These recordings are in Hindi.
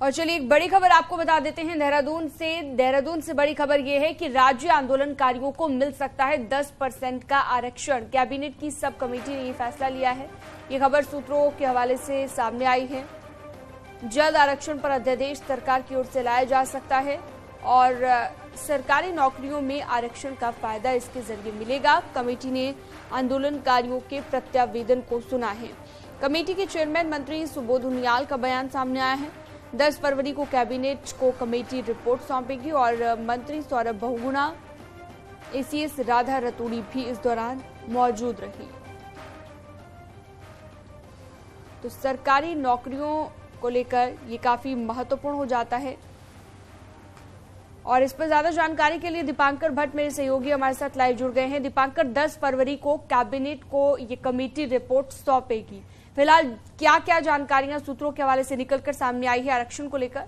और चलिए एक बड़ी खबर आपको बता देते हैं देहरादून से बड़ी खबर यह है कि राज्य आंदोलनकारियों को मिल सकता है 10% का आरक्षण। कैबिनेट की सब कमेटी ने यह फैसला लिया है। ये खबर सूत्रों के हवाले से सामने आई है। जल्द आरक्षण पर अध्यादेश सरकार की ओर से लाया जा सकता है और सरकारी नौकरियों में आरक्षण का फायदा इसके जरिए मिलेगा। कमेटी ने आंदोलनकारियों के प्रत्यावेदन को सुना है। कमेटी के चेयरमैन मंत्री सुबोध उनियाल का बयान सामने आया है। 10 फरवरी को कैबिनेट को कमेटी रिपोर्ट सौंपेगी और मंत्री सौरभ बहुगुणा, एसीएस राधा रतूड़ी भी इस दौरान मौजूद रही। तो सरकारी नौकरियों को लेकर ये काफी महत्वपूर्ण हो जाता है और इस पर ज्यादा जानकारी के लिए दीपांकर भट्ट मेरे सहयोगी हमारे साथ लाइव जुड़ गए हैं। दीपांकर, 10 फरवरी को कैबिनेट को ये कमेटी रिपोर्ट सौंपेगी। फिलहाल क्या क्या जानकारियां सूत्रों के हवाले से निकलकर सामने आई है आरक्षण को लेकर?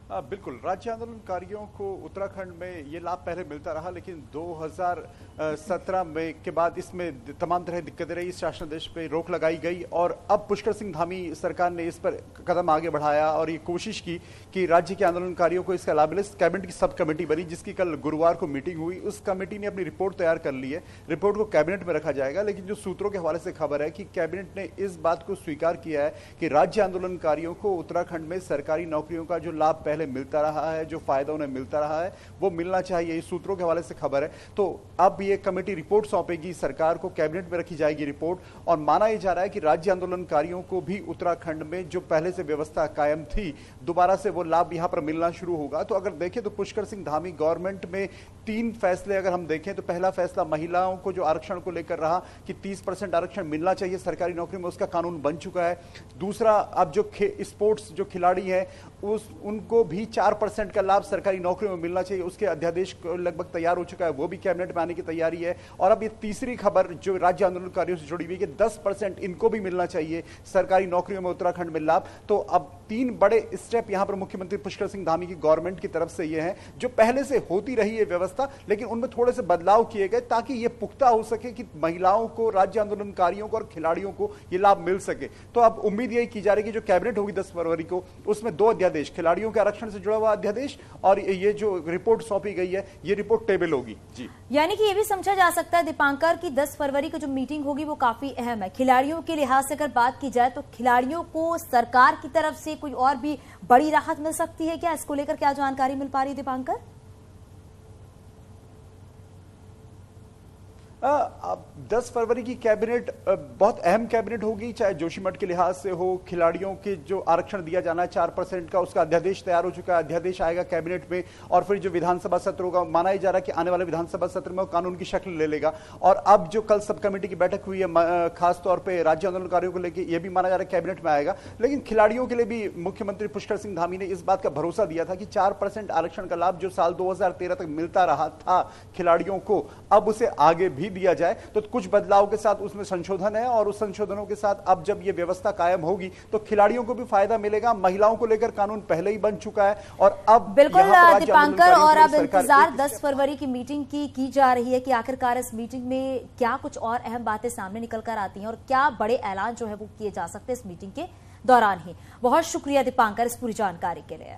बिल्कुल, राज्य आंदोलनकारियों को उत्तराखंड में ये लाभ पहले मिलता रहा, लेकिन 2017 में के बाद इसमें तमाम तरह दिक्कतें रही। शासनादेश पे रोक लगाई गई और अब पुष्कर सिंह धामी सरकार ने इस पर कदम आगे बढ़ाया और ये कोशिश की कि राज्य के आंदोलनकारियों को इसका लाभ मिले। कैबिनेट की सब कमेटी बनी, जिसकी कल गुरुवार को मीटिंग हुई। उस कमेटी ने अपनी रिपोर्ट तैयार कर ली है। रिपोर्ट को कैबिनेट में रखा जाएगा, लेकिन जो सूत्रों के हवाले से खबर है कि कैबिनेट ने इस बात को स्वीकार किया है कि राज्य आंदोलनकारियों को उत्तराखंड में सरकारी नौकरियों का जो लाभ पहले मिलता रहा है, जो फायदा उन्हें मिलता रहा है, वो मिलना चाहिए। इस सूत्रों के हवाले से खबर है। तो अब ये कमेटी रिपोर्ट सौंपेगी सरकार को, कैबिनेट में रखी जाएगी रिपोर्ट और माना यह जा रहा है कि राज्य आंदोलनकारियों को भी उत्तराखंड में जो पहले से व्यवस्था कायम थी, दोबारा से वो लाभ यहां पर मिलना शुरू होगा। तो अगर देखें तो पुष्कर सिंह धामी गवर्नमेंट में 3 फैसले अगर हम देखें तो पहला फैसला महिलाओं को जो आरक्षण को लेकर रहा कि 30% आरक्षण मिलना चाहिए सरकारी नौकरी में, उसका कानून बन चुका है। दूसरा, अब जो स्पोर्ट्स जो खिलाड़ी हैं उनको भी 4% का लाभ सरकारी नौकरी में मिलना चाहिए, उसके अध्यादेश लगभग तैयार हो चुका है, वो भी कैबिनेट में आने की तैयारी है। और अब ये तीसरी खबर जो राज्य आंदोलनकारियों से जुड़ी हुई है कि 10% इनको भी मिलना चाहिए सरकारी नौकरियों में उत्तराखंड में लाभ। तो अब 3 बड़े स्टेप यहां पर मुख्यमंत्री पुष्कर सिंह धामी की गवर्नमेंट की तरफ से ये है, जो पहले से होती रही है व्यवस्था, लेकिन उनमें थोड़े से बदलाव किए गए ताकि ये पुख्ता हो सके कि महिलाओं को, राज्य आंदोलनकारियों को और खिलाड़ियों को ये लाभ मिल सके। तो अब उम्मीद यही की जा रही है कि जो कैबिनेट होगी 10 फरवरी को, उसमें 2 अध्यादेश, खिलाड़ियों के आरक्षण से जुड़ा हुआ अध्यादेश और ये जो रिपोर्ट सौंपी गई है, ये रिपोर्ट टेबल होगी। जी, यानी कि ये भी समझा जा सकता है दीपांकर की 10 फरवरी को जो मीटिंग होगी वो काफी अहम है। खिलाड़ियों के लिहाज से अगर बात की जाए तो खिलाड़ियों को सरकार की तरफ से कोई और भी बड़ी राहत मिल सकती है क्या? इसको लेकर क्या जानकारी मिल पा रही है दीपांकर? 10 फरवरी की कैबिनेट बहुत अहम कैबिनेट होगी, चाहे जोशीमठ के लिहाज से हो। खिलाड़ियों के जो आरक्षण दिया जाना है 4% का, उसका अध्यादेश तैयार हो चुका है, अध्यादेश आएगा कैबिनेट में और फिर जो विधानसभा सत्र होगा, माना जा रहा है कि आने वाले विधानसभा सत्र में वो कानून की शक्ल ले लेगा। और अब जो कल सब कमेटी की बैठक हुई है, खासतौर पर राज्य आंदोलनकारियों को लेकर, यह भी माना जा रहा है कैबिनेट में आएगा। लेकिन खिलाड़ियों के लिए भी मुख्यमंत्री पुष्कर सिंह धामी ने इस बात का भरोसा दिया था कि 4% आरक्षण का लाभ जो साल 2013 तक मिलता रहा था खिलाड़ियों को, अब उसे आगे भी दिया जाए। तो कुछ बदलाव के साथ उसमें संशोधन है और उस संशोधनों के साथ अब जब यह व्यवस्था कायम होगी तो खिलाड़ियों को भी फायदा मिलेगा। महिलाओं को लेकर कानून पहले ही बन चुका है और अब बिल्कुल दीपांकर, और अब इंतजार 10 फरवरी की मीटिंग की जा रही है कि आखिरकार इस मीटिंग में क्या कुछ और अहम बातें सामने निकल कर आती हैं और क्या बड़े ऐलान जो है वो किए जा सकते हैं इस मीटिंग के दौरान ही। बहुत शुक्रिया दीपांकर इस पूरी जानकारी के लिए।